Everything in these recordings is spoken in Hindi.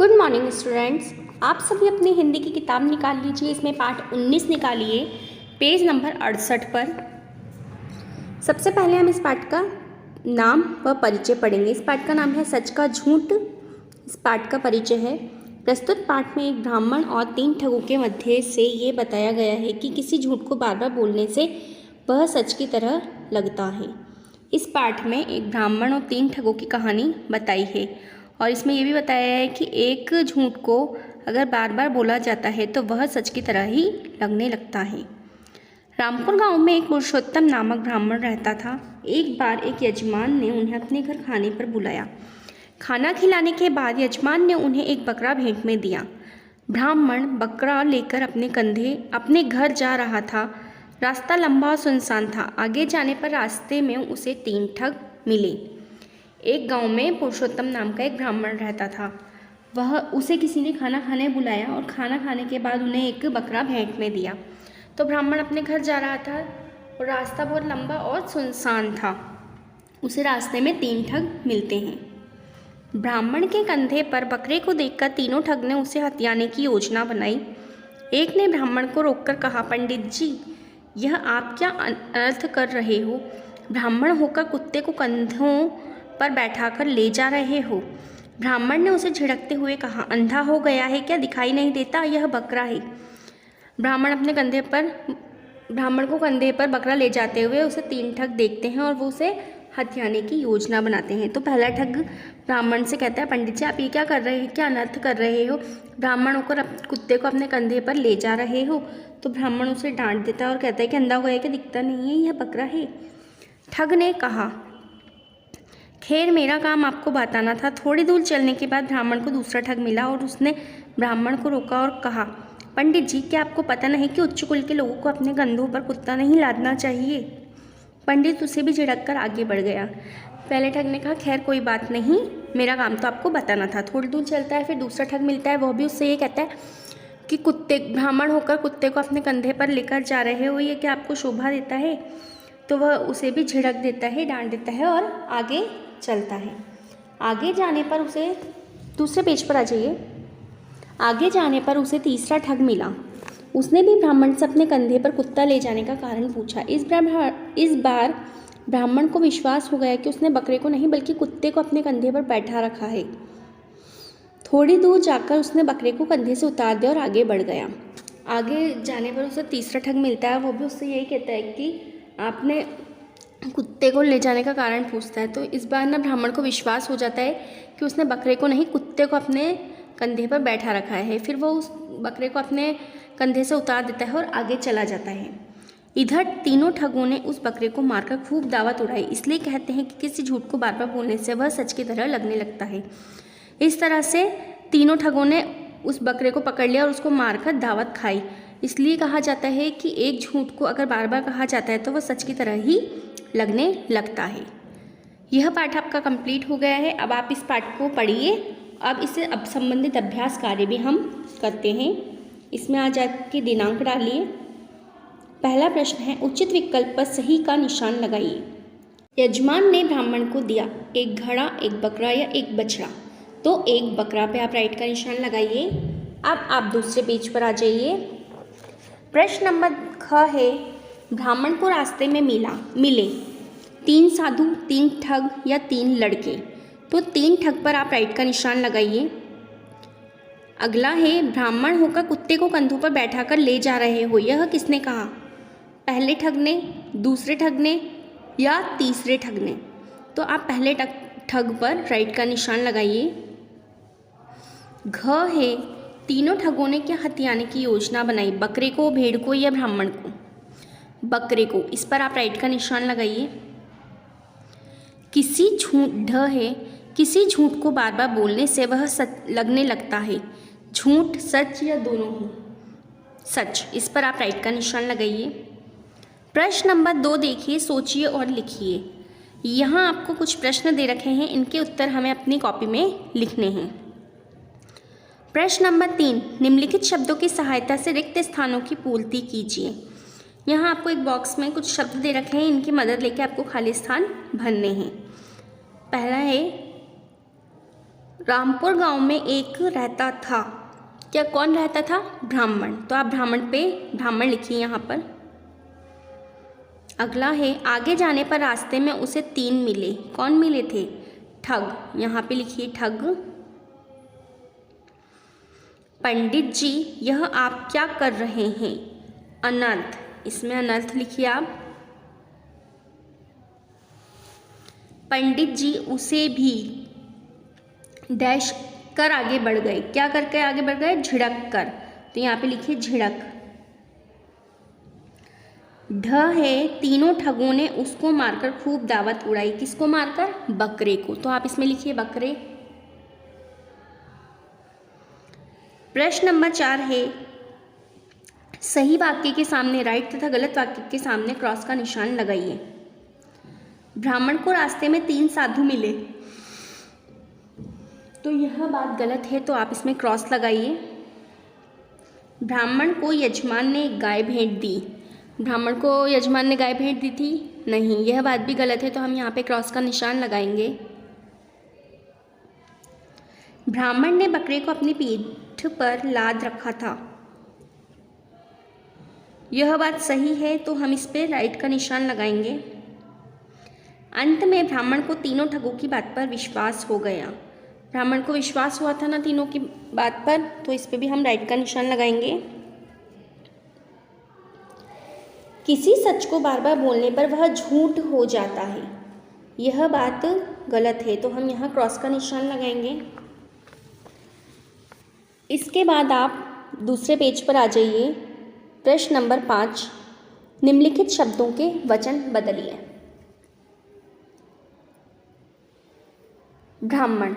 Good morning students. आप सभी अपनी हिंदी की किताब निकाल लीजिए। इसमें पाठ 19 निकालिए, पेज नंबर 68 पर। सबसे पहले हम इस पाठ का नाम व परिचय पढ़ेंगे। इस पाठ का नाम है सच का झूठ। इस पाठ का परिचय है। प्रस्तुत पाठ में एक ब्राह्मण और 3 ठगों के मध्य से ये बताया गया है कि किसी झूठ को बार बार बोलने से वह सच की तरह लगता है। इस पाठ में एक ब्राह्मण और 3 ठगों की कहानी बताई है और इसमें यह भी बताया है कि एक झूठ को अगर बार बार बोला जाता है तो वह सच की तरह ही लगने लगता है। रामपुर गांव में एक पुरुषोत्तम नामक ब्राह्मण रहता था। एक बार एक यजमान ने उन्हें अपने घर खाने पर बुलाया। खाना खिलाने के बाद यजमान ने उन्हें एक बकरा भेंट में दिया। ब्राह्मण बकरा लेकर अपने कंधे अपने घर जा रहा था। रास्ता लंबा और सुनसान था। आगे जाने पर रास्ते में उसे 3 ठग मिले। एक गांव में पुरुषोत्तम नाम का एक ब्राह्मण रहता था। उसे किसी ने खाना खाने बुलाया और खाना खाने के बाद उन्हें एक बकरा भेंट में दिया। तो ब्राह्मण अपने घर जा रहा था और रास्ता बहुत लंबा और सुनसान था। उसे रास्ते में 3 ठग मिलते हैं। ब्राह्मण के कंधे पर बकरे को देखकर तीनों ठग ने उसे हथियाने की योजना बनाई। एक ने ब्राह्मण को रोककर कहा, पंडित जी, यह आप क्या अनर्थ कर रहे हो? ब्राह्मण होकर कुत्ते को कंधों पर बैठाकर ले जा रहे हो। ब्राह्मण ने उसे झिड़कते हुए कहा, अंधा हो गया है क्या? दिखाई नहीं देता? यह बकरा है। ब्राह्मण को कंधे पर बकरा ले जाते हुए उसे 3 ठग देखते हैं और वो उसे हथियाने की योजना बनाते हैं। तो पहला ठग ब्राह्मण से कहता है, पंडित जी, आप ये क्या कर रहे हैं? क्या अनर्थ कर रहे हो? ब्राह्मण होकर कुत्ते को अपने कंधे पर ले जा रहे हो। तो ब्राह्मण उसे डांट देता है और कहता है कि अंधा हो गया है कि दिखता नहीं है? यह बकरा है। ठग ने कहा, खैर, मेरा काम आपको बताना था। थोड़ी दूर चलने के बाद ब्राह्मण को दूसरा ठग मिला और उसने ब्राह्मण को रोका और कहा, पंडित जी, क्या आपको पता नहीं कि उच्च कुल के लोगों को अपने कंधों पर कुत्ता नहीं लादना चाहिए? पंडित उसे भी झिड़क कर आगे बढ़ गया। पहले ठग ने कहा, खैर कोई बात नहीं, मेरा काम तो आपको बताना था। थोड़ी दूर चलता है, फिर दूसरा ठग मिलता है। वह भी उससे ये कहता है कि ब्राह्मण होकर कुत्ते को अपने कंधे पर लेकर जा रहे हो, ये क्या आपको शोभा देता है? तो वह उसे भी झिड़क देता है, डांट देता है और आगे चलता है। आगे जाने पर उसे दूसरे पेज पर आ जाइए। आगे जाने पर उसे तीसरा ठग मिला। उसने भी ब्राह्मण से अपने कंधे पर कुत्ता ले जाने का कारण पूछा। इस बार ब्राह्मण को विश्वास हो गया कि उसने बकरे को नहीं बल्कि कुत्ते को अपने कंधे पर बैठा रखा है। थोड़ी दूर जाकर उसने बकरे को कंधे से उतार दिया और आगे बढ़ गया। आगे जाने पर उसे तीसरा ठग मिलता है। वो भी उससे यही कहता है कि आपने कुत्ते को ले जाने का कारण पूछता है। तो इस बार ना ब्राह्मण को विश्वास हो जाता है कि उसने बकरे को नहीं कुत्ते को अपने कंधे पर बैठा रखा है। फिर वो उस बकरे को अपने कंधे से उतार देता है और आगे चला जाता है। इधर तीनों ठगों ने उस बकरे को मारकर खूब दावत उड़ाई। इसलिए कहते हैं कि किसी झूठ को बार बार बोलने से वह सच की तरह लगने लगता है। इस तरह से तीनों ठगों ने उस बकरे को पकड़ लिया और उसको मारकर दावत खाई। इसलिए कहा जाता है कि एक झूठ को अगर बार बार कहा जाता है तो वह सच की तरह ही लगने लगता है। यह पाठ आपका कंप्लीट हो गया है। अब आप इस पाठ को पढ़िए। अब इससे संबंधित अभ्यास कार्य भी हम करते हैं। इसमें आज आपके दिनांक डालिए। पहला प्रश्न है, उचित विकल्प पर सही का निशान लगाइए। यजमान ने ब्राह्मण को दिया एक घड़ा, एक बकरा या एक बछड़ा। तो एक बकरा पे आप राइट का निशान लगाइए। अब आप दूसरे पेज पर आ जाइए। प्रश्न नंबर ख है, ब्राह्मण को रास्ते में मिले 3 साधु, 3 ठग या 3 लड़के। तो 3 ठग पर आप राइट का निशान लगाइए। अगला है, ब्राह्मण होकर कुत्ते को कंधों पर बैठाकर ले जा रहे हो। यह किसने कहा? पहले ठग ने, दूसरे ठग ने या तीसरे ठग ने? तो आप पहले ठग पर राइट का निशान लगाइए। घ है, तीनों ठगों ने क्या हथियाने की योजना बनाई? बकरे को, भेड़ को या ब्राह्मण को? बकरे को। इस पर आप राइट का निशान लगाइए। ढ है, किसी झूठ को बार बार बोलने से वह सच लगने लगता है। झूठ, सच या दोनों ही? सच। इस पर आप राइट का निशान लगाइए। प्रश्न नंबर 2 देखिए, सोचिए और लिखिए। यहाँ आपको कुछ प्रश्न दे रखे हैं, इनके उत्तर हमें अपनी कॉपी में लिखने हैं। प्रश्न नंबर 3, निम्नलिखित शब्दों की सहायता से रिक्त स्थानों की पूर्ति कीजिए। यहाँ आपको एक बॉक्स में कुछ शब्द दे रखे हैं, इनकी मदद लेके आपको खाली स्थान भरने हैं। पहला है रामपुर गांव में एक रहता था। क्या कौन रहता था? ब्राह्मण। तो आप ब्राह्मण पे ब्राह्मण लिखिए यहाँ पर। अगला है, आगे जाने पर रास्ते में उसे 3 मिले। कौन मिले थे? ठग। यहाँ पे लिखिए ठग। पंडित जी, यह आप क्या कर रहे हैं? अनर्थ। इसमें अनर्थ लिखिए आप। पंडित जी उसे भी डैश कर आगे बढ़ गए। क्या करके आगे बढ़ गए? झिड़क कर। तो यहाँ पे लिखिए झिड़क। ढ है, तीनों ठगों ने उसको मारकर खूब दावत उड़ाई। किसको मारकर? बकरे को। तो आप इसमें लिखिए बकरे। प्रश्न नंबर 4 है, सही वाक्य के सामने राइट तथा गलत वाक्य के सामने क्रॉस का निशान लगाइए। ब्राह्मण को रास्ते में 3 साधु मिले। तो यह बात गलत है, तो आप इसमें क्रॉस लगाइए। ब्राह्मण को यजमान ने एक गाय भेंट दी। ब्राह्मण को यजमान ने गाय भेंट दी थी? नहीं, यह बात भी गलत है, तो हम यहाँ पे क्रॉस का निशान लगाएंगे। ब्राह्मण ने बकरे को अपनी पीठ पर लाद रखा था। यह बात सही है, तो हम इस पे राइट का निशान लगाएंगे। अंत में ब्राह्मण को तीनों ठगों की बात पर विश्वास हो गया। ब्राह्मण को विश्वास हुआ था ना तीनों की बात पर, तो इस पे भी हम राइट का निशान लगाएंगे। किसी सच को बार बार बोलने पर वह झूठ हो जाता है। यह बात गलत है, तो हम यहाँ क्रॉस का निशान लगाएंगे। इसके बाद आप दूसरे पेज पर आ जाइए। प्रश्न नंबर 5, निम्नलिखित शब्दों के वचन बदलिए। ब्राह्मण,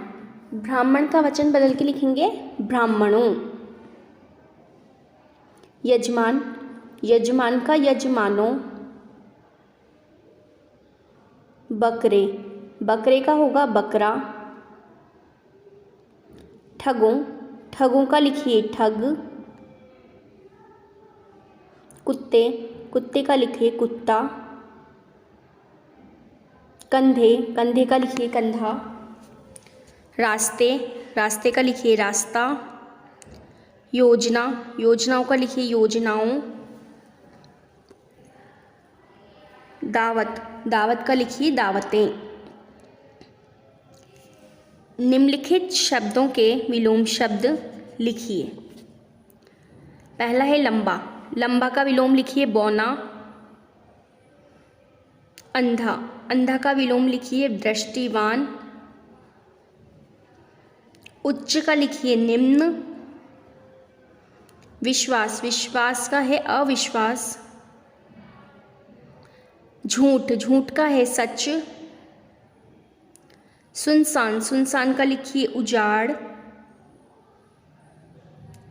ब्राह्मण का वचन बदल के लिखेंगे ब्राह्मणों। यजमान, यजमान का यजमानों। बकरे, बकरे का होगा बकरा। ठगों, ठगों का लिखिए ठग। कुत्ते, कुत्ते का लिखिए कुत्ता। कंधे, कंधे का लिखिए कंधा। रास्ते, रास्ते का लिखिए रास्ता। योजना, योजनाओं का लिखिए योजनाओं। दावत, दावत का लिखिए दावतें। निम्नलिखित शब्दों के विलोम शब्द लिखिए। पहला है लंबा, लंबा का विलोम लिखिए बौना। अंधा, अंधा का विलोम लिखिए दृष्टिवान। उच्च का लिखिए निम्न। विश्वास, विश्वास का है अविश्वास। झूठ, झूठ का है सच। सुनसान, सुनसान का लिखिए उजाड़।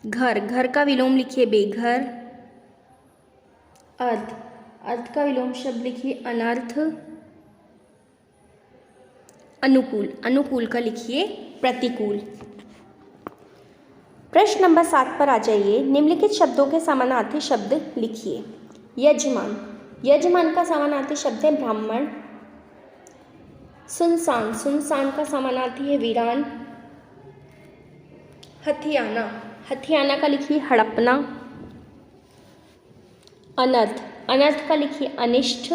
घर, घर का विलोम लिखिए बेघर। अर्थ, अर्थ का विलोम शब्द लिखिए अनर्थ। अनुकूल, अनुकूल का लिखिए प्रतिकूल। प्रश्न नंबर 7 पर आ जाइए। निम्नलिखित शब्दों के समानार्थी शब्द लिखिए। यजमान, यजमान का समानार्थी शब्द है ब्राह्मण। सुनसान, सुनसान का समानार्थी है वीरान। हथियाना, हथियाना का लिखिए हड़पना। अनर्थ, अनर्थ का लिखिए अनिष्ट।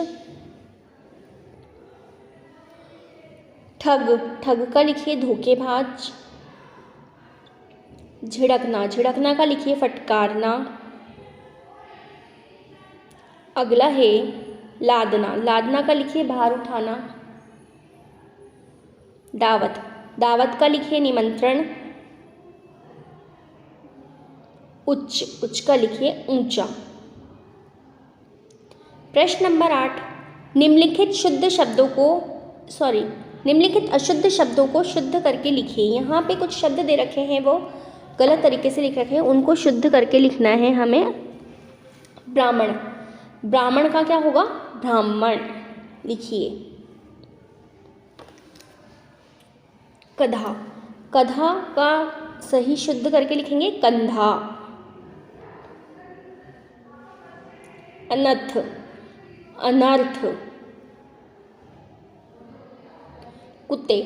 ठग, ठग का लिखिए धोखेबाज। झिड़कना, झिड़कना का लिखिए फटकारना। अगला है लादना, लादना का लिखिए भार उठाना। दावत, दावत का लिखिए निमंत्रण। उच्च, उच्च का लिखिए ऊंचा। प्रश्न नंबर 8, निम्नलिखित शुद्ध शब्दों को निम्नलिखित अशुद्ध शब्दों को शुद्ध करके लिखिए। यहाँ पे कुछ शब्द दे रखे हैं, वो गलत तरीके से लिख रखे हैं, उनको शुद्ध करके लिखना है हमें। ब्राह्मण, ब्राह्मण का क्या होगा? ब्राह्मण लिखिए। कधा, कधा का सही शुद्ध करके लिखेंगे कंधा। अनर्थ, अनर्थ। कुत्ते,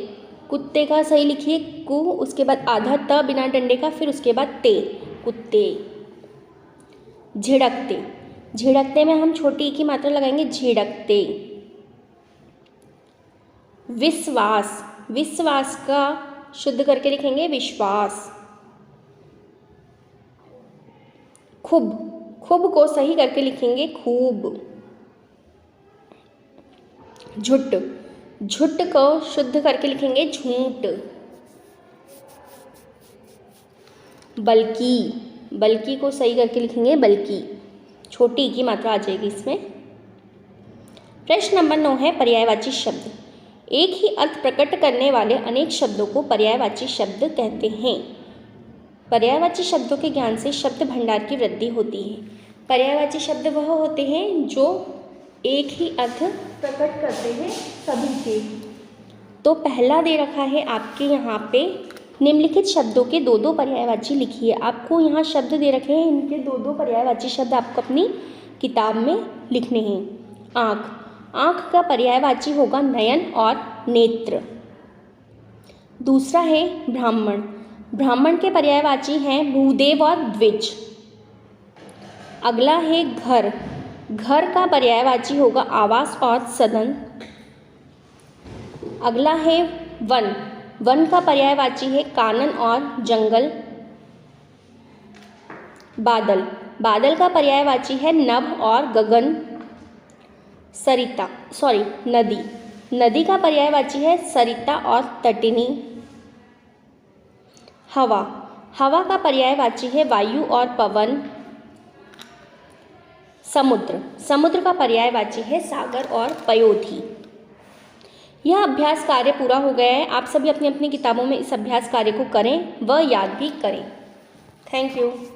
कुत्ते का सही लिखिए कु, उसके बाद आधा त बिना डंडे का, फिर उसके बाद ते, कुत्ते। झिड़कते, झिड़कते में हम छोटी की मात्रा लगाएंगे झिड़कते। विश्वास, विश्वास का शुद्ध करके लिखेंगे विश्वास। खूब, खूब को सही करके लिखेंगे खूब। झुट, झुट को शुद्ध करके लिखेंगे झूठ। बल्कि, बल्कि को सही करके लिखेंगे बल्कि, छोटी की मात्रा आ जाएगी इसमें। प्रश्न नंबर 9 है पर्यायवाची शब्द। एक ही अर्थ प्रकट करने वाले अनेक शब्दों को पर्यायवाची शब्द कहते हैं। पर्यायवाची शब्दों के ज्ञान से शब्द भंडार की वृद्धि होती है। पर्यायवाची शब्द वह होते हैं जो एक ही अर्थ प्रकट करते हैं सभी के। तो पहला दे रखा है आपके यहाँ पे, निम्नलिखित शब्दों के दो दो पर्यायवाची लिखिए। आपको यहाँ शब्द दे रखे हैं, इनके दो दो पर्यायवाची शब्द आपको अपनी किताब में लिखने हैं। आँख, आँख का पर्यायवाची होगा नयन और नेत्र। दूसरा है ब्राह्मण, ब्राह्मण के पर्यायवाची हैं भूदेव और द्विज। अगला है घर, घर का पर्यायवाची होगा आवास और सदन। अगला है वन, वन का पर्यायवाची है कानन और जंगल। बादल, बादल का पर्यायवाची है नभ और गगन। सरिता, नदी, नदी का पर्यायवाची है सरिता और तटिनी। हवा, हवा का पर्यायवाची है वायु और पवन। समुद्र, समुद्र का पर्यायवाची है सागर और पयोधी। यह अभ्यास कार्य पूरा हो गया है। आप सभी अपनी अपनी किताबों में इस अभ्यास कार्य को करें व याद भी करें। Thank you.